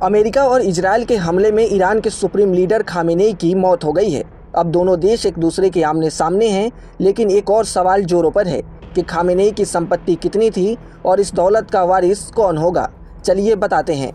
America और Israel के हमले में ईरान के सुप्रीम लीडर खामेनेई की मौत हो गई है। अब दोनों देश एक दूसरे के आमने सामने हैं, लेकिन एक और सवाल जोरों पर है कि खामेनेई की संपत्ति कितनी थी और इस दौलत का वारिस कौन होगा। चलिए बताते हैं।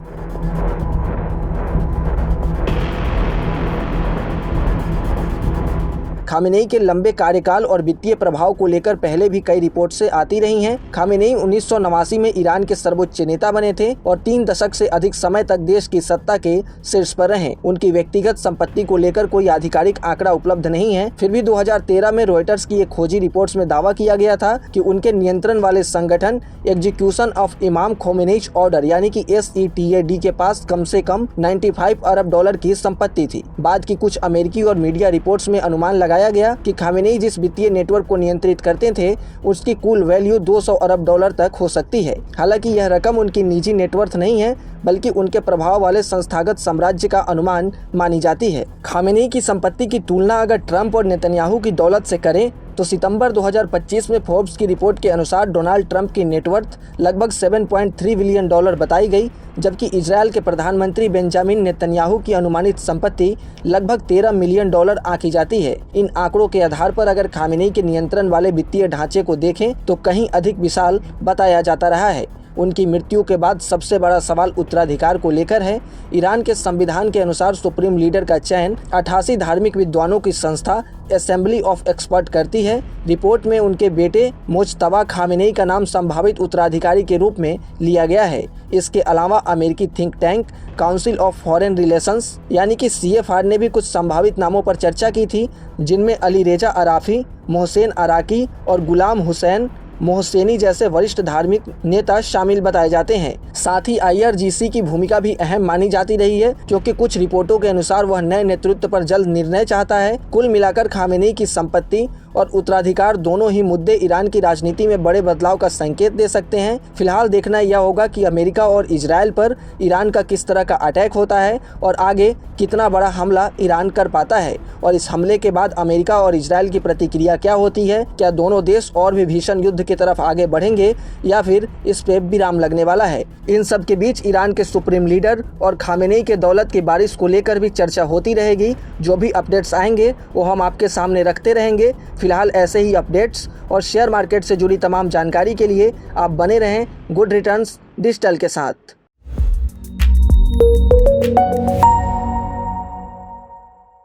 खामेनेई के लंबे कार्यकाल और वित्तीय प्रभाव को लेकर पहले भी कई रिपोर्ट से आती रही हैं। खामेनेई 1989 में ईरान के सर्वोच्च नेता बने थे और 3 दशक से अधिक समय तक देश की सत्ता के शीर्ष पर रहे। उनकी व्यक्तिगत संपत्ति को लेकर कोई आधिकारिक आंकड़ा उपलब्ध नहीं है। फिर भी 2013 में रॉयटर्स की एक खोजी रिपोर्ट्स में दावा किया गया था कि उनके नियंत्रण वाले संगठन एग्जीक्यूशन ऑफ इमाम खोमेनेई ऑर्डर यानी कि SETAD के पास कम से कम 95 अरब डॉलर की संपत्ति थी। बाद की कुछ अमेरिकी और मीडिया रिपोर्ट्स में अनुमान लगाया गया कि खामेनेई जिस वित्तीय नेटवर्क को नियंत्रित करते थे उसकी कुल वैल्यू 200 अरब डॉलर तक हो सकती है। हालांकि यह रकम उनकी निजी नेटवर्थ नहीं है, बल्कि उनके प्रभाव वाले संस्थागत साम्राज्य का अनुमान मानी जाती है। खामेनेई की संपत्ति की तुलना अगर ट्रंप और नेतन्याहू की दौलत से करें तो सितंबर 2025 में फोर्ब्स की रिपोर्ट के अनुसार डोनाल्ड ट्रंप की नेटवर्थ लगभग 7.3 बिलियन डॉलर बताई गई, जबकि इजरायल के प्रधानमंत्री बेंजामिन नेतन्याहू की अनुमानित संपत्ति लगभग 13 मिलियन डॉलर आंकी जाती है। इन आंकड़ों के आधार पर अगर खामेनेई के नियंत्रण वाले वित्तीय ढांचे को देखें तो कहीं अधिक विशाल बताया जाता रहा है। उनकी मृत्यु के बाद सबसे बड़ा सवाल उत्तराधिकार को लेकर है। ईरान के संविधान के अनुसार सुप्रीम लीडर का चयन 88 धार्मिक विद्वानों की संस्था असेंबली ऑफ एक्सपर्ट करती है। रिपोर्ट में उनके बेटे मुज्तबा खामेनेई का नाम संभावित उत्तराधिकारी के रूप में लिया गया है। इसके अलावा अमेरिकी think tank council of foreign relations यानी कि CFR ने भी कुछ संभावित नामों पर चर्चा की थी, जिनमें अली रेजा अराफी, मोहसेन अराकी और गुलाम हुसैन मोहसेनी जैसे वरिष्ठ धार्मिक नेता शामिल बताए जाते हैं। साथ ही IRGC की भूमिका भी अहम मानी जाती रही है, क्योंकि कुछ रिपोर्टों के अनुसार वह नए नेतृत्व पर जल्द निर्णय चाहता है। कुल मिलाकर खामेनेई की संपत्ति और उत्तराधिकार दोनों ही मुद्दे ईरान की राजनीति में बड़े बदलाव का संकेत दे सकते हैं। फिलहाल देखना यह होगा कि अमेरिका और इजरायल पर ईरान का किस तरह का अटैक होता है और आगे कितना बड़ा हमला ईरान कर पाता है, और इस हमले के बाद अमेरिका और इजरायल की प्रतिक्रिया क्या होती है। क्या दोनों देश और भी भीषण युद्ध की तरफ आगे बढ़ेंगे या फिर इस पे विराम लगने वाला है। इन सब के बीच ईरान के सुप्रीम लीडर और खामेनेई के दौलत की बारिश को लेकर भी चर्चा होती रहेगी। जो भी अपडेट्स आएंगे वो हम आपके सामने रखते रहेंगे। फिलहाल ऐसे ही अपडेट्स और शेयर मार्केट से जुड़ी तमाम जानकारी के लिए आप बने रहें गुड रिटर्न्स डिजिटल के साथ।